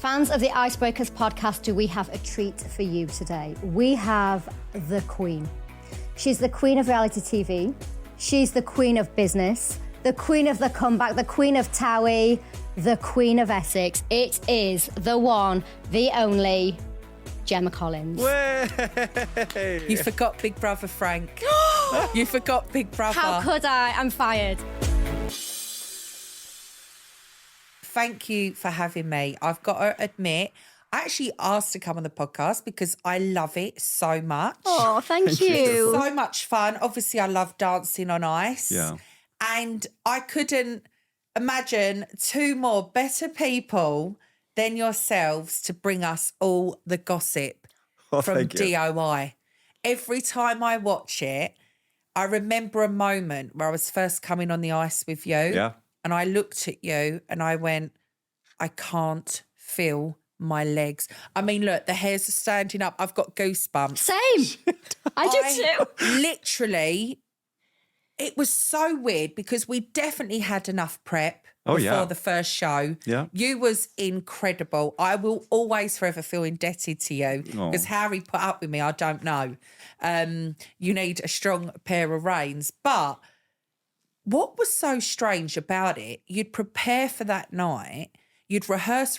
Fans of the Icebreakers podcast, do we have a treat for you today? We have the Queen. She's the Queen of reality TV. She's the Queen of business, the Queen of the comeback, the Queen of Towie, the Queen of Essex. It is the one, the only, Gemma Collins. Way! You forgot Big Brother, Frank. You forgot Big Brother. How could I? I'm fired. Thank you for having me. I've got to admit, I actually asked to come on the podcast because I love it so much. Oh, thank you. So much fun. Obviously, I love dancing on ice. Yeah. And I couldn't imagine two more better people than yourselves to bring us all the gossip from DOI. Every time I watch it, I remember a moment where I was first coming on the ice with you. Yeah. And I looked at you and I went, I can't feel my legs. I mean, look, the hairs are standing up. I've got goosebumps. Same. I do too. Literally, it was so weird because we definitely had enough prep before the first show. Yeah. You was incredible. I will always forever feel indebted to you because how he put up with me, I don't know. You need a strong pair of reins. But what was so strange about it, you'd prepare for that night, you'd rehearse,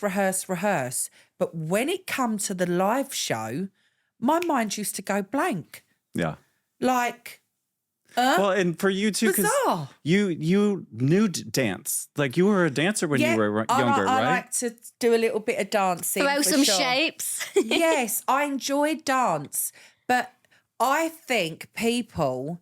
but when it come to the live show, my mind used to go blank. Yeah. Like, well, and for you too, because bizarre. you knew dance. Like you were a dancer when you were younger, right? I like to do a little bit of dancing. Throw for some sure. shapes. Yes, I enjoyed dance, but I think people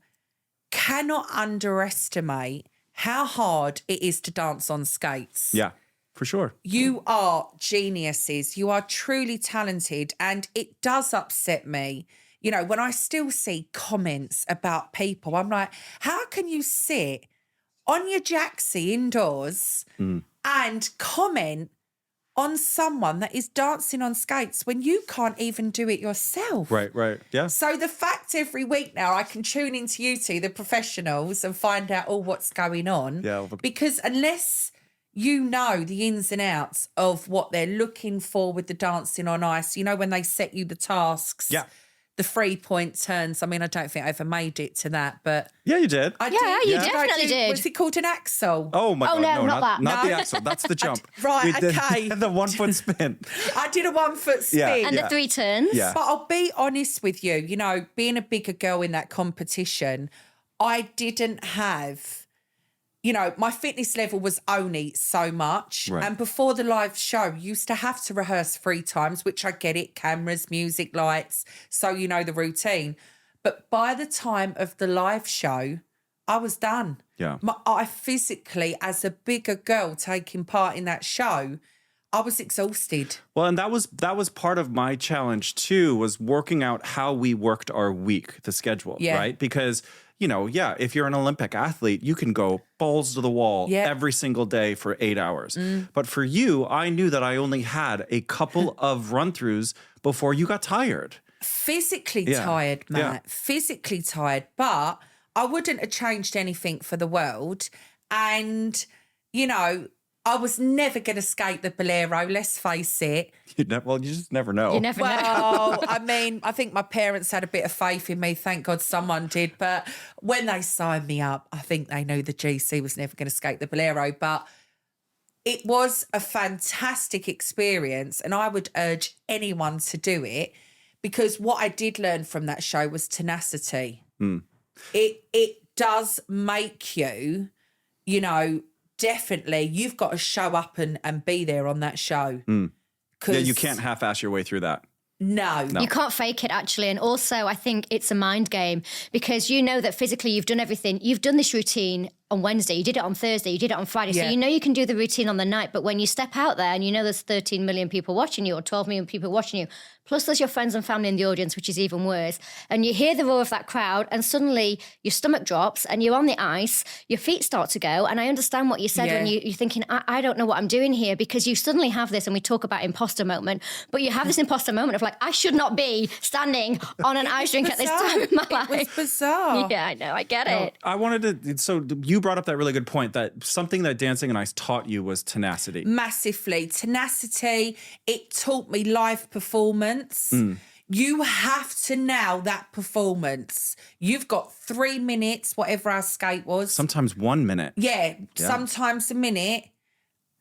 cannot underestimate how hard it is to dance on skates. Yeah, for sure. You are geniuses. You are truly talented. And it does upset me, you know, when I still see comments about people. I'm like, how can you sit on your jacksie indoors and comment on someone that is dancing on skates when you can't even do it yourself? Right, yeah. So the fact every week now I can tune into you two, the professionals, and find out all what's going on. Yeah. Because unless you know the ins and outs of what they're looking for with the dancing on ice, you know, when they set you the tasks. Yeah. The 3-point turns. I mean, I don't think I ever made it to that, but Yeah, you did. I Yeah, did. you definitely did. Was it called an axel? Oh my God! no, not that. Not No. the axle. That's the jump. Right, We did okay. the 1 foot spin. I did a 1 foot spin. Yeah. And the 3 turns. Yeah. But I'll be honest with you, you know, being a bigger girl in that competition, I didn't have, you know, my fitness level was only so much. Right. And before the live show, you used to have to rehearse 3 times, which I get it, cameras, music, lights, so you know the routine. But by the time of the live show, I was done. Yeah. I physically, as a bigger girl taking part in that show, I was exhausted. Well, and that was part of my challenge too, was working out how we worked our week, the schedule, Yeah. right? Because, you know, if you're an Olympic athlete, you can go balls to the wall every single day for 8 hours. But for you, I knew that I only had a couple of run-throughs before you got tired. Physically tired, Matt. Yeah. Physically tired, but I wouldn't have changed anything for the world. And, you know, I was never going to skate the bolero, let's face it. You just never know. You never know. Well, I mean, I think my parents had a bit of faith in me. Thank God someone did. But when they signed me up, I think they knew the GC was never going to skate the bolero. But it was a fantastic experience, and I would urge anyone to do it, because what I did learn from that show was tenacity. It does make you, you know, definitely you've got to show up and be there on that show. Yeah, you can't half-ass your way through that. No. You can't fake it, actually. And also, I think it's a mind game, because you know that physically you've done everything. You've done this routine on Wednesday, you did it on Thursday, you did it on Friday. So you know you can do the routine on the night. But when you step out there and you know there's 13 million people watching you or 12 million people watching you, plus there's your friends and family in the audience, which is even worse, and you hear the roar of that crowd and suddenly your stomach drops and you're on the ice, your feet start to go. And I understand what you said when you're thinking, I don't know what I'm doing here, because you suddenly have this, and we talk about imposter moment, but you have this imposter moment of like, I should not be standing on an ice rink at this time in my life. It was bizarre. Yeah, I know, I get it. I wanted to, so you brought up that really good point that something that Dancing on Ice taught you was tenacity. Massively. Tenacity. It taught me live performance. You have to nail that performance. You've got 3 minutes, whatever our skate was. Sometimes 1 minute. Yeah, sometimes a minute.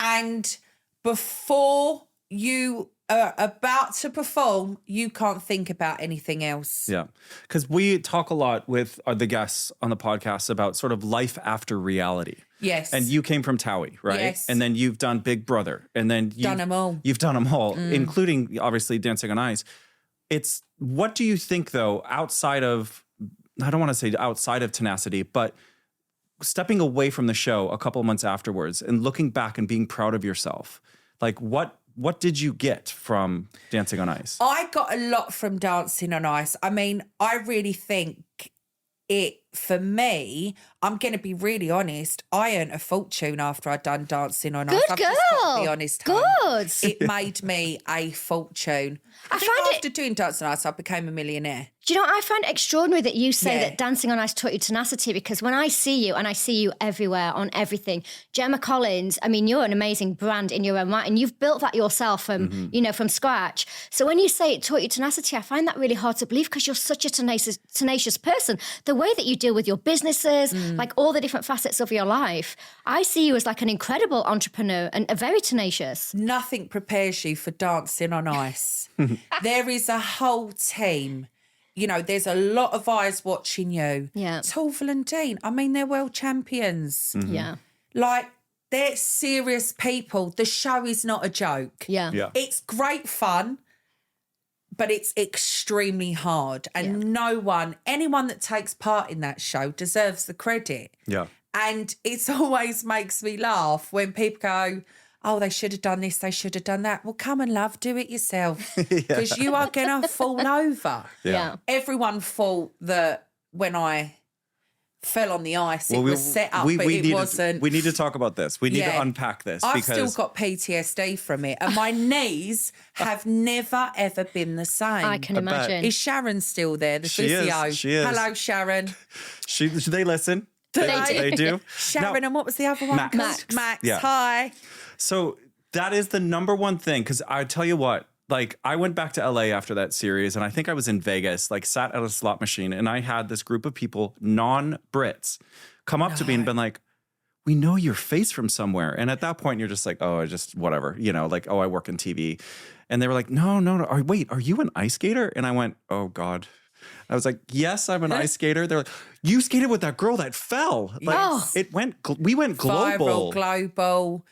And before you are about to perform, you can't think about anything else. Yeah, because we talk a lot with the guests on the podcast about sort of life after reality. Yes. And you came from Towie, right? Yes. And then you've done Big Brother. And then you've done them all. You've done them all, including, obviously, Dancing on Ice. What do you think, though, outside of, I don't want to say outside of tenacity, but stepping away from the show a couple of months afterwards and looking back and being proud of yourself, like what did you get from Dancing on Ice? I got a lot from Dancing on Ice. I mean, I really think for me, I'm going to be really honest, I earned a fortune after I'd done Dancing on Ice. Good I've girl. just got to be honest. Good. It made me a fortune. I think after doing Dancing on Ice, I became a millionaire. Do you know what I find extraordinary that you say Yeah. that Dancing on Ice taught you tenacity? Because when I see you, and I see you everywhere on everything, Gemma Collins, I mean, you're an amazing brand in your own right, and you've built that yourself from, from scratch. So when you say it taught you tenacity, I find that really hard to believe because you're such a tenacious person. The way that you deal with your businesses, like all the different facets of your life, I see you as like an incredible entrepreneur and a very tenacious. Nothing prepares you for Dancing on Ice. There is a whole team. You know, there's a lot of eyes watching you. Yeah. Torval and Dean, I mean, they're world champions. Yeah. Like, they're serious people. The show is not a joke. Yeah. Yeah. It's great fun, but it's extremely hard. And anyone that takes part in that show deserves the credit. Yeah. And it always makes me laugh when people go, oh, they should have done this, they should have done that. Well, come on, love, do it yourself because you are going to fall over. Yeah. Everyone thought that when I fell on the ice, it was set up, but it wasn't. We need to talk about this. We need to unpack this. I've because still got PTSD from it and my knees have never, ever been the same. I can imagine. Is Sharon still there, the She physio? is, she is. Hello, Sharon. they listen. They do. Sharon, Now, and what was the other one? Max. Max, Yeah. hi. So that is the number one thing. Because I tell you what, like I went back to LA after that series and I think I was in Vegas, like sat at a slot machine and I had this group of people, non-Brits, come up to me and been like, we know your face from somewhere. And at that point, you're just like, oh, I just whatever, like, oh, I work in TV. And they were like, no. Wait, are you an ice skater? And I went, oh, God. I was like, yes, I'm an ice skater. They're like, you skated with that girl that fell. Like, we went global. Viral, global,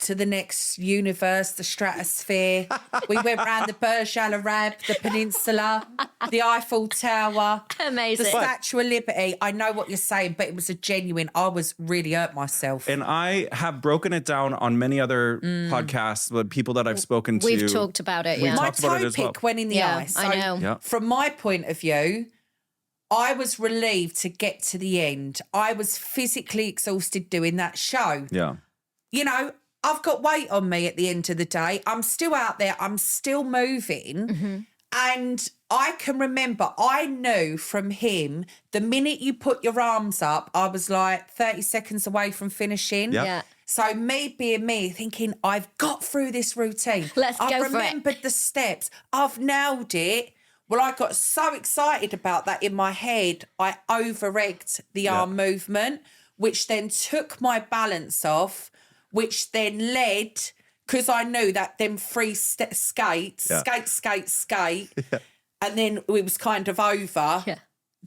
to the next universe, the stratosphere. We went round the Burj Al Arab, the peninsula, the Eiffel Tower. Amazing. The Statue of Liberty. I know what you're saying, but it was a genuine, I was really hurt myself. And I have broken it down on many other podcasts with people that I've spoken to. We've talked about it, yeah. My talked about it toe as well. pick went in the ice. I know. Yeah. From my point of view, I was relieved to get to the end. I was physically exhausted doing that show. Yeah. You know, I've got weight on me at the end of the day. I'm still out there. I'm still moving. And I can remember, I knew from him, the minute you put your arms up, I was like 30 seconds away from finishing. Yep. Yeah. So me being me, thinking, I've got through this routine. Let's I've go for it. remembered the steps. I've nailed it. Well, I got so excited about that in my head, I over-egged the arm movement, which then took my balance off, which then led, because I knew that them three skate, and then it was kind of over. Yeah.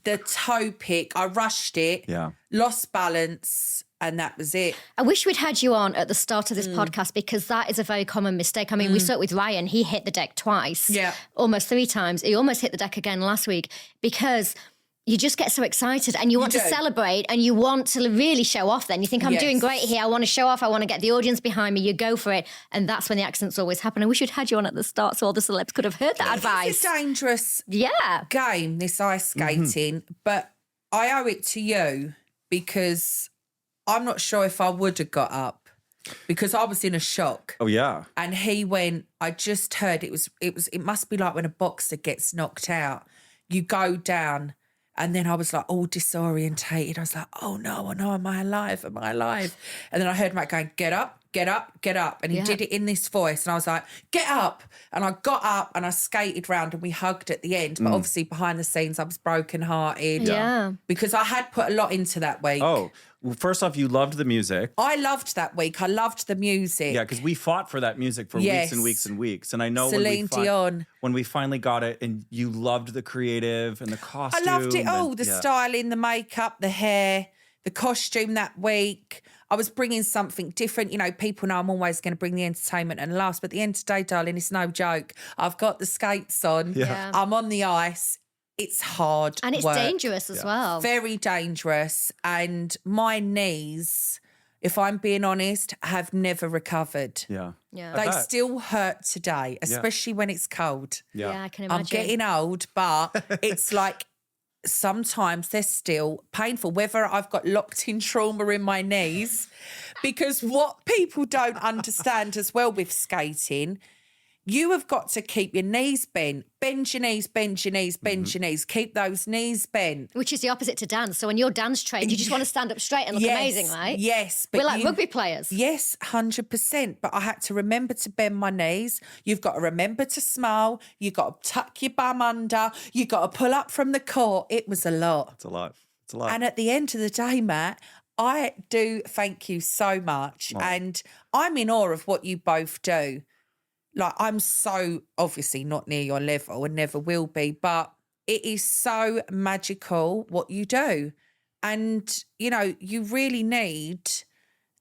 The toe pick, I rushed it, lost balance, and that was it. I wish we'd had you on at the start of this podcast because that is a very common mistake. I mean, we saw it with Ryan. He hit the deck twice. Yeah. Almost 3 times. He almost hit the deck again last week because you just get so excited and you want to celebrate and you want to really show off then. You think, I'm doing great here. I want to show off. I want to get the audience behind me. You go for it. And that's when the accidents always happen. I wish we'd had you on at the start so all the celebs could have heard that advice. It's a dangerous game, this ice skating, but I owe it to you because I'm not sure if I would have got up because I was in a shock. Oh, yeah. And he went, I just heard it must be like when a boxer gets knocked out. You go down And then I was like all disorientated. I was like, oh no, am I alive? Am I alive? And then I heard Matt going, get up, get up, get up. And he did it in this voice. And I was like, get up. And I got up and I skated round and we hugged at the end. But obviously behind the scenes, I was brokenhearted. Yeah. Because I had put a lot into that week. Oh, well, first off, you loved the music. I loved that week. I loved the music. Yeah, because we fought for that music for weeks and weeks and weeks. And I know Celine Dion. when we finally got it and you loved the creative and the costume. I loved it all. And, the styling, the makeup, the hair, the costume that week. I was bringing something different. You know, people know I'm always going to bring the entertainment and laughs. But at the end of the day, darling, it's no joke. I've got the skates on. Yeah. I'm on the ice. It's hard And it's work. dangerous as well. Very dangerous. And my knees, if I'm being honest, have never recovered. Yeah. Yeah. They bet. still hurt today, especially when it's cold. Yeah, I can imagine. I'm getting old, but it's like sometimes they're still painful, whether I've got locked in trauma in my knees. Because what people don't understand as well with skating, you have got to keep your knees bent. Bend your knees, bend your knees, bend your knees. Keep those knees bent. Which is the opposite to dance. So when you're dance trained, you just want to stand up straight and look amazing, right? Yes. But We're like rugby players. Yes, 100%. But I had to remember to bend my knees. You've got to remember to smile. You've got to tuck your bum under. You've got to pull up from the court. It was a lot. It's a lot. It's a lot. And at the end of the day, Matt, I do thank you so much. And I'm in awe of what you both do. Like, I'm so obviously not near your level and never will be, but it is so magical what you do. And, you know, you really need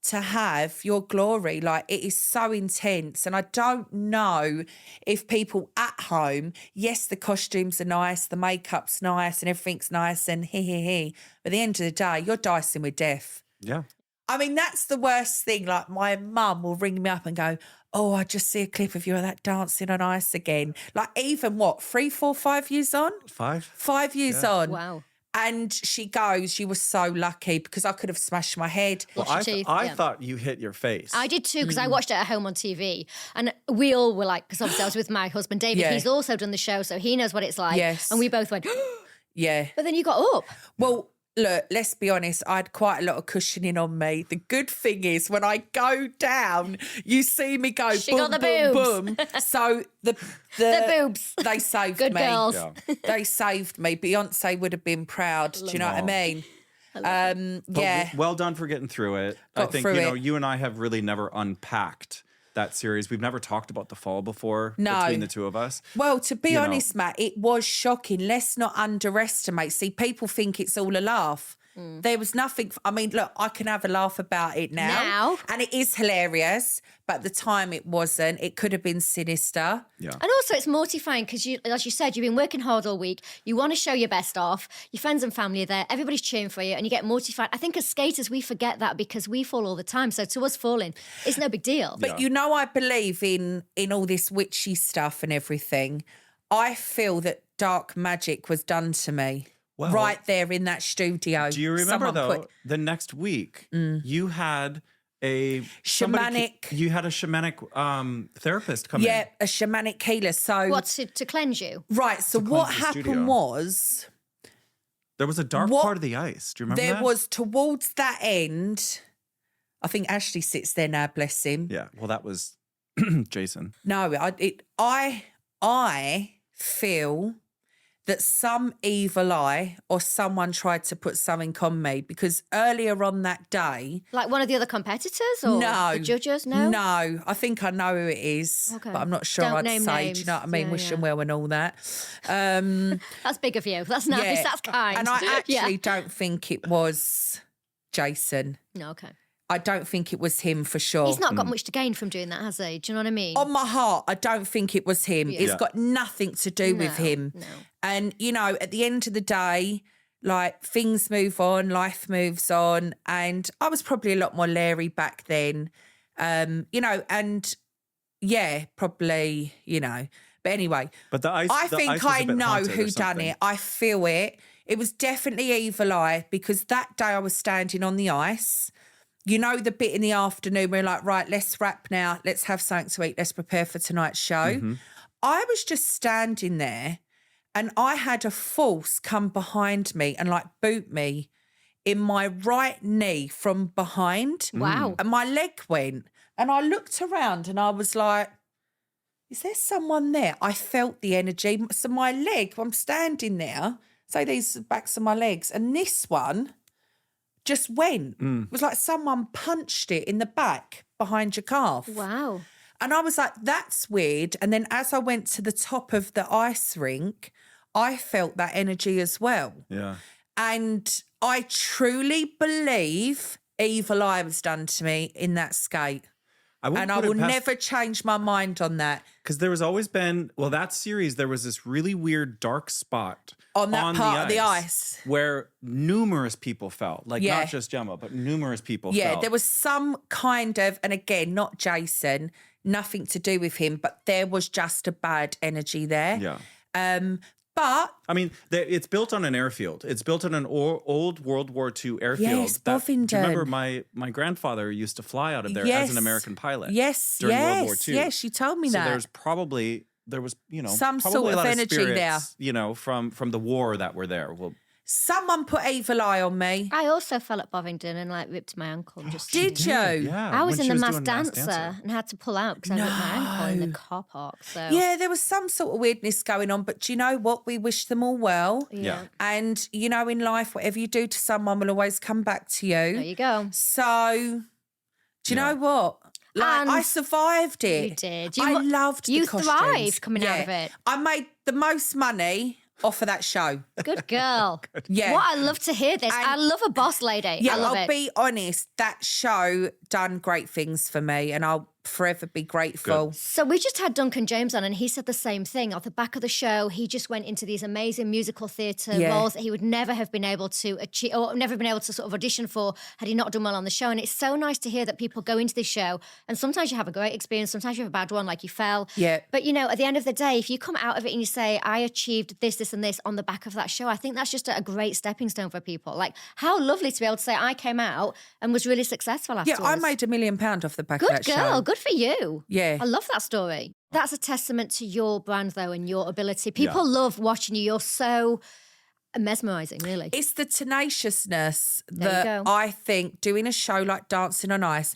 to have your glory. Like, it is so intense. And I don't know if people at home, yes, the costumes are nice, the makeup's nice and everything's nice and he. But at the end of the day, you're dicing with death. Yeah. I mean, that's the worst thing. Like, my mum will ring me up and go, oh, I just see a clip of you of that dancing on ice again. Like, even what, 3, 4, 5 years on? 5. 5 years on. Wow. And she goes, you were so lucky because I could have smashed my head. Well, Lost your teeth, I yeah. thought you hit your face. I did too, because I watched it at home on TV. And we all were like, because obviously I was with my husband, David. Yeah. He's also done the show, so he knows what it's like. Yes. And we both went, Yeah. but then you got up. Well, look, let's be honest, I had quite a lot of cushioning on me. The good thing is when I go down, you see me go She boom, got the boom, boom. So the boobs. They saved Good me. girls. Yeah. They saved me. Beyonce would have been proud. Do you know what I mean? But Yeah. well done for getting through it. I Got think, through you know, it. you and I have really never unpacked that series. We've never talked about the fall before No. between the two of us. Well, to be You know. honest, Matt, it was shocking. Let's not underestimate. See, people think it's all a laugh. There was nothing. I mean, look, I can have a laugh about it now. And it is hilarious. But at the time it wasn't. It could have been sinister. Yeah. And also it's mortifying because, you, as you said, you've been working hard all week. You want to show your best off. Your friends and family are there. Everybody's cheering for you and you get mortified. I think as skaters, we forget that because we fall all the time. So to us falling, it's no big deal. But you know, I believe in all this witchy stuff and everything. I feel that dark magic was done to me. Well, right there in that studio. Do you remember Someone though, put- the next week you had a Shamanic- you had a shamanic therapist come in. Yeah, a shamanic healer. So What, to cleanse you? right. So To what cleanse the happened studio. was There was a dark What- part of the ice. Do you remember there that? was towards that end. I think Ashley sits there now. Bless him. Yeah. Well, that was Jason. No, I feel that some evil eye or someone tried to put something on me because earlier on that day. Like one of the other competitors or No. the judges? No? No, I think I know who it is, Okay. but I'm not sure Don't I'd name say. names. Do you know what I mean? Yeah, Wish yeah. them well and all that. That's big of you. That's nice. Yeah. That's kind. And I actually Yeah. don't think it was Jason. No, okay. I don't think it was him for sure. He's not got much to gain from doing that, has he? Do you know what I mean? On my heart, I don't think it was him. It's Yeah. got nothing to do with No, him. no. And, you know, at the end of the day, like things move on, life moves on. And I was probably a lot more leery back then, you know, and yeah, probably, you know. But anyway, But the ice. I the think ice was I a bit know haunted or who done something. it. I feel it. It was definitely Evil Eye because that day I was standing on the ice. You know the bit in the afternoon where we're like, right, let's wrap now. Let's have something to eat. Let's prepare for tonight's show. Mm-hmm. I was just standing there And I had a force come behind me and like boot me in my right knee from behind. Wow. And my leg went. And I looked around and I was like, is there someone there? I felt the energy. So my leg, I'm standing there, so these are the backs of my legs, and this one just went. It was like someone punched it in the back behind your calf. Wow. And I was like, that's weird. And then as I went to the top of the ice rink, I felt that energy as well. Yeah. And I truly believe evil eye was done to me in that skate. And I will never change my mind on that. Because there was always been, that series, there was this really weird dark spot on that part of the ice where numerous people fell. Like not just Gemma, but numerous people fell. Yeah, there was some kind of, and again, not Jason, nothing to do with him, but there was just a bad energy there. Yeah. But I mean, it's built on an airfield. It's built on an old World War II airfield. Yes, Bovingdon. Do you remember my grandfather used to fly out of there as an American pilot? Yes, during World War II. Yes, you told me that. So there was some probably sort a lot of energy spirits, there. From the war that were there. Well, someone put evil eye on me. I also fell at Bovingdon and like ripped my ankle. Did you? Yeah. I was when in she the was Masked doing Dancer and had to pull out because I ripped my ankle in the car park. So yeah, there was some sort of weirdness going on. But do you know what? We wish them all well. Yeah. And in life, whatever you do to someone will always come back to you. There you go. So do you know what? Like, And I survived it. you did. I loved the costumes. You thrived coming out of it. I made the most money off of that show. Good girl. Yeah. What, I love to hear this. And I love a boss lady. Yeah, I love I'll it. be honest, that show done great things for me and I'll forever be grateful. Good. So we just had Duncan James on and he said the same thing. Off the back of the show, he just went into these amazing musical theatre roles that he would never have been able to achieve or never been able to sort of audition for had he not done well on the show. And it's so nice to hear that people go into this show and sometimes you have a great experience, sometimes you have a bad one, like you fell. Yeah. But, at the end of the day, if you come out of it and you say, I achieved this, this and this on the back of that show, I think that's just a great stepping stone for people. Like, how lovely to be able to say, I came out and was really successful afterwards. Yeah, I made $1 million off the back of Good that show. girl, good for you. Yeah. I love that story. That's a testament to your brand, though, and your ability. People love watching you. You're so mesmerising, really. It's the tenaciousness There you that go. I think doing a show like Dancing on Ice,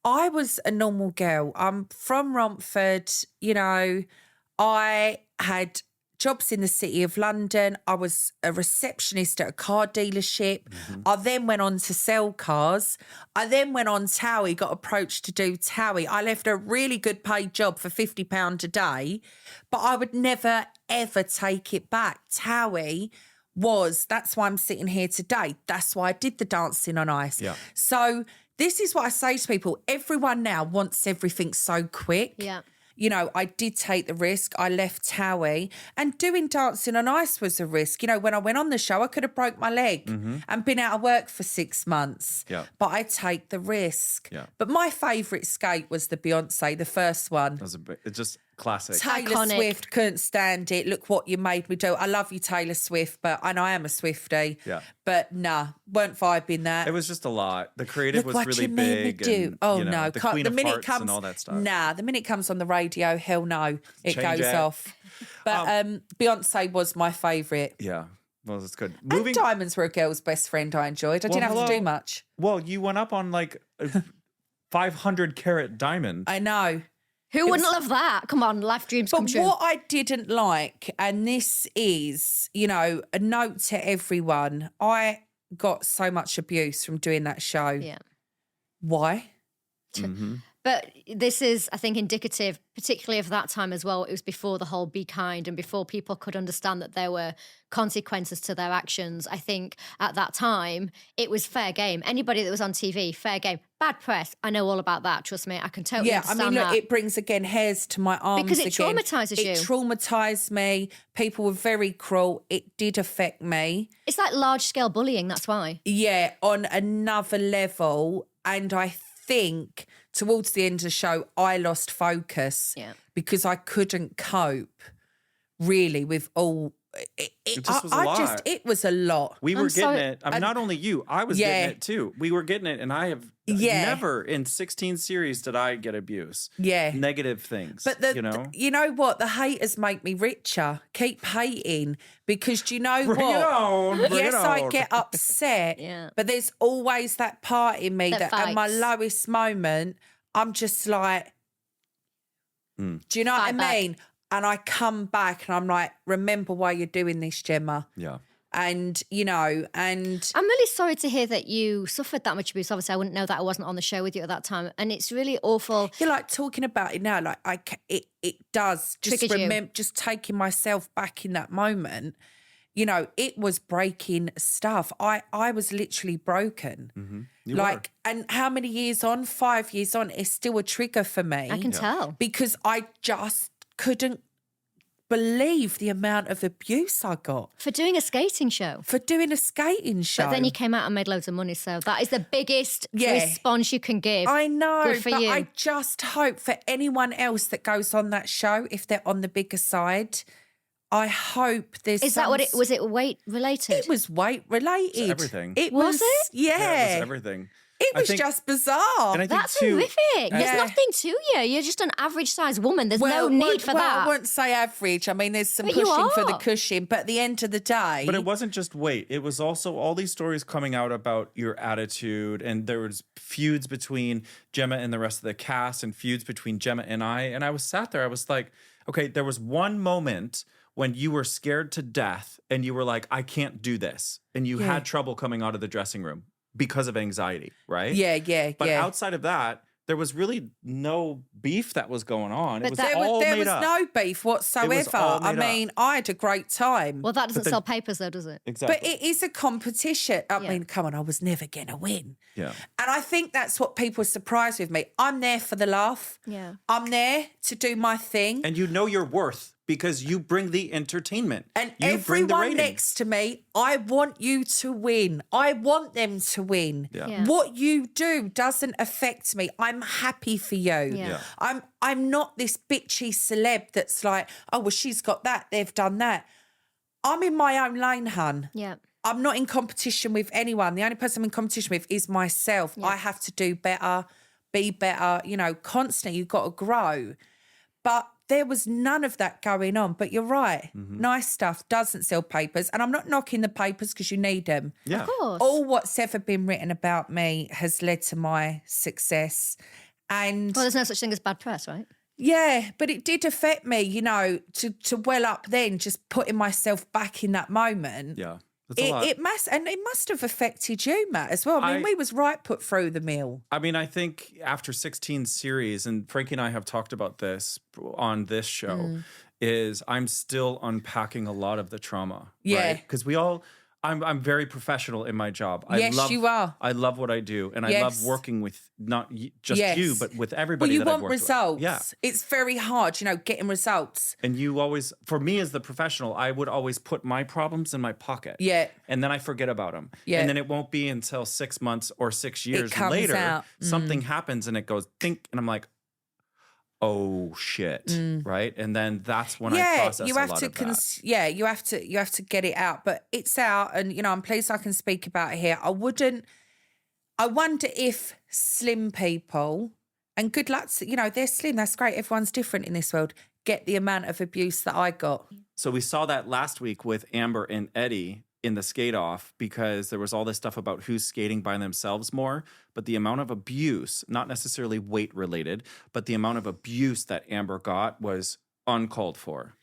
I was a normal girl. I'm from Romford, I had jobs in the City of London. I was a receptionist at a car dealership. I then went on to sell cars. I then went on Towie, got approached to do Towie. I left a really good paid job for £50 a day, but I would never, ever take it back. Towie that's why I'm sitting here today. That's why I did the Dancing on Ice. Yeah. So this is what I say to people. Everyone now wants everything so quick. Yeah. I did take the risk. I left Towie and doing Dancing on Ice was a risk. When I went on the show, I could have broke my leg and been out of work for 6 months. Yeah. But I take the risk. Yeah. But my favourite skate was the Beyonce, the first one. It's just classic. Taylor Iconic. Swift, couldn't stand it. Look what you made me do. I love you, Taylor Swift, and I am a Swiftie. Yeah. But nah, weren't vibing that. It was just a lot. The creative Look was what really you made me big. do. And, Oh no! the Queen of minute Hearts comes and all that stuff. Nah, the minute it comes on the radio, hell no, it Change goes it. off. But Beyonce was my favourite. Yeah. Well, that's good. And diamonds were a girl's best friend. I enjoyed. I didn't have to do much. Well, you went up on like a 500 carat diamond. I know. Who wouldn't love that? Come on, life dreams come But true. what I didn't like, and this is, a note to everyone, I got so much abuse from doing that show. Yeah. Why? But this is, I think, indicative, particularly of that time as well. It was before the whole be kind and before people could understand that there were consequences to their actions. I think at that time, it was fair game. Anybody that was on TV, fair game. Bad press, I know all about that. Trust me, I can totally understand that. It brings, again, hairs to my arms Because it again. traumatises you. It traumatised me. People were very cruel. It did affect me. It's like large-scale bullying, that's why. Yeah, on another level. And I think towards the end of the show, I lost focus because I couldn't cope really with all It just was a lot. It was a lot. We were getting it. I mean, not only you, I was getting it too. We were getting it, and I have never in 16 series did I get abuse. Yeah. Negative things. But you know what? The haters make me richer. Keep hating because do you know Bring what? It on. Bring it on. I get upset, but there's always that part in me that at my lowest moment, I'm just like, do you know what I mean? And I come back and I'm like, remember why you're doing this, Gemma. Yeah. And, you know, and... I'm really sorry to hear that you suffered that much abuse. Obviously, I wouldn't know that. I wasn't on the show with you at that time. And it's really awful. You're like talking about it now, like it does. Just taking myself back in that moment, you know, it was breaking stuff. I was literally broken. Mm-hmm. And how many years on? 5 years on, it's still a trigger for me. I can tell. Because I just couldn't believe the amount of abuse I got. For doing a skating show. But then you came out and made loads of money, so that is the biggest response you can give. I know, Good for you. I just hope for anyone else that goes on that show, if they're on the bigger side, I hope there's Is that what it was? It weight related? It was weight related. It's everything. Was it? Yeah. It was everything. It was just bizarre. And I think That's horrific. There's nothing to you. You're just an average sized woman. There's no need for that. I wouldn't say average. I mean, there's some pushing for the cushion, but at the end of the day. But it wasn't just weight. It was also all these stories coming out about your attitude. And there was feuds between Gemma and the rest of the cast and feuds between Gemma and I. And I was sat there. I was like, okay, there was one moment when you were scared to death and you were like, I can't do this. And you had trouble coming out of the dressing room because of anxiety, right? Yeah. But outside of that, there was really no beef that was going on. But it was all there made was up. no beef whatsoever. I mean, I had a great time. Well, that doesn't sell papers though, does it? Exactly. But it is a competition. I mean, come on, I was never going to win. Yeah. And I think that's what people are surprised with me. I'm there for the laugh. Yeah. I'm there to do my thing. And you know your worth because you bring the entertainment. And you bring the everyone ratings. next to me, I want you to win. I want them to win. Yeah. What you do doesn't affect me. I'm happy for you. Yeah. I'm not this bitchy celeb that's like, oh, well, she's got that. They've done that. I'm in my own lane, hun. Yeah. I'm not in competition with anyone. The only person I'm in competition with is myself. Yeah. I have to do better, be better, you know, constantly. You've got to grow. But there was none of that going on. But you're right. Mm-hmm. Nice stuff doesn't sell papers. And I'm not knocking the papers because you need them. Yeah. Of course. All what's ever been written about me has led to my success. And Well, there's no such thing as bad press, right? yeah, but it did affect me, you know, to well up then, just putting myself back in that moment. Yeah. That's a lot. It must have affected you, Matt, as well. I mean, we was right put through the mill. I mean, I think after 16 series, and Frankie and I have talked about this on this show, is I'm still unpacking a lot of the trauma. Yeah. Because I'm very professional in my job. You are. I love what I do. And I love working with not just you, but with everybody Well, you that I've want worked results. with. Yeah. It's very hard, you know, getting results. And you always, for me as the professional, I would always put my problems in my pocket. Yeah. And then I forget about them. Yeah. And then it won't be until 6 months or 6 years comes later, out. something happens and it goes, think, and I'm like, oh shit, right? And then that's when I process you a have lot to of that. you have to get it out. But it's out, and you know, I'm pleased I can speak about it here. I wonder if slim people, and good luck to, you know, they're slim, that's great. Everyone's different in this world. Get the amount of abuse that I got. So we saw that last week with Amber and Eddie in the skate off because there was all this stuff about who's skating by themselves more, but the amount of abuse, not necessarily weight related, but the amount of abuse that Amber got was uncalled for.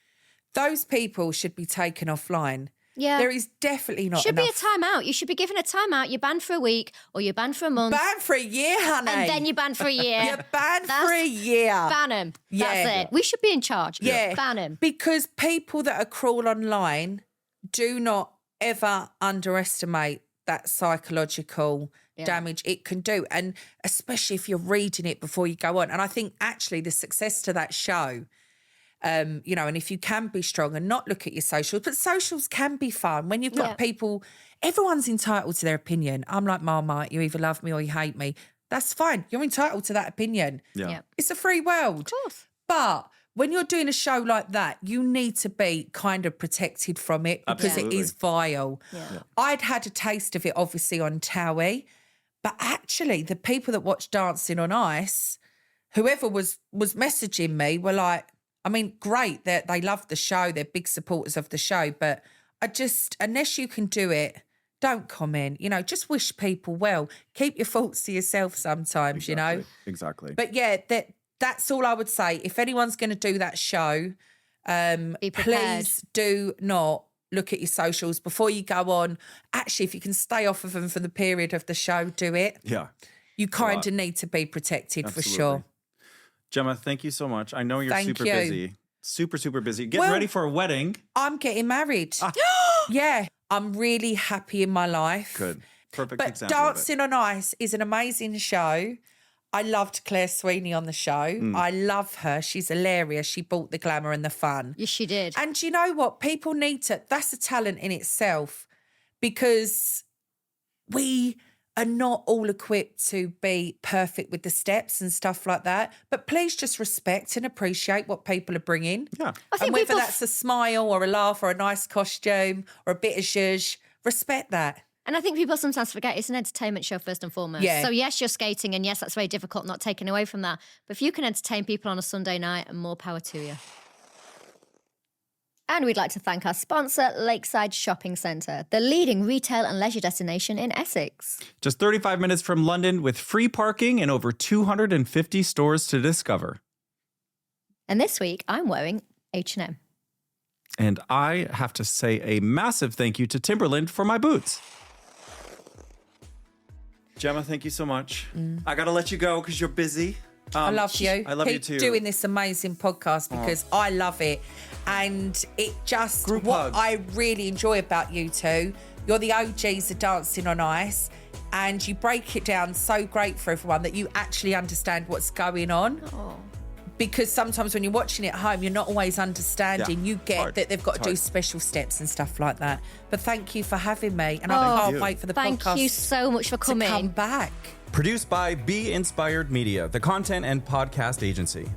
Those people should be taken offline. Yeah. There is definitely not Should be a enough. timeout. You should be given a timeout. You're banned for a week or you're banned for a month. Banned for a year, honey. And then you're banned for a year. You're banned for a year. Ban him. Yeah. That's it. We should be in charge. Yeah. Ban him. Because people that are cruel online do not ever underestimate that psychological damage it can do. And especially if you're reading it before you go on. And I think actually the success to that show, you know, and if you can be strong and not look at your socials, but socials can be fun when you've got people, everyone's entitled to their opinion. I'm like Marmite, you either love me or you hate me. That's fine. You're entitled to that opinion. Yeah. It's a free world. Of course. But when you're doing a show like that, you need to be kind of protected from it because it is vile. Yeah. I'd had a taste of it, obviously, on Towie, but actually the people that watch Dancing on Ice, whoever was messaging me were like, I mean, great, they love the show, they're big supporters of the show, but unless you can do it, don't comment, just wish people well. Keep your thoughts to yourself sometimes, Exactly. But yeah, that's all I would say. If anyone's going to do that show, please do not look at your socials before you go on. Actually, if you can stay off of them for the period of the show, do it. Yeah. You kind of need to be protected for sure. Gemma, thank you so much. I know you're super busy. Super, super busy. Getting ready for a wedding. I'm getting married. Yeah. I'm really happy in my life. Good. Perfect example. But Dancing on Ice is an amazing show. I loved Claire Sweeney on the show. I love her. She's hilarious. She brought the glamour and the fun. Yes, she did. And you know what? People need to, that's a talent in itself, because we are not all equipped to be perfect with the steps and stuff like that. But please just respect and appreciate what people are bringing. Yeah. And whether that's a smile or a laugh or a nice costume or a bit of zhuzh, respect that. And I think people sometimes forget it's an entertainment show first and foremost. Yeah. So yes, you're skating, and yes, that's very difficult, not taken away from that. But if you can entertain people on a Sunday night, and more power to you. And we'd like to thank our sponsor, Lakeside Shopping Centre, the leading retail and leisure destination in Essex. Just 35 minutes from London with free parking and over 250 stores to discover. And this week, I'm wearing H&M. And I have to say a massive thank you to Timberland for my boots. Gemma, thank you so much. I got to let you go because you're busy. I love you. I love you Keep too. doing this amazing podcast because I love it. And it just, Group what hugs. I really enjoy about you two, you're the OGs of Dancing on Ice, and you break it down so great for everyone that you actually understand what's going on. Oh. Because sometimes when you're watching it at home, you're not always understanding. Yeah, You get that they've got to do special steps and stuff like that. But thank you for having me. And I can't wait for the podcast. Thank you so much for coming. To come back. Produced by Be Inspired Media, the content and podcast agency.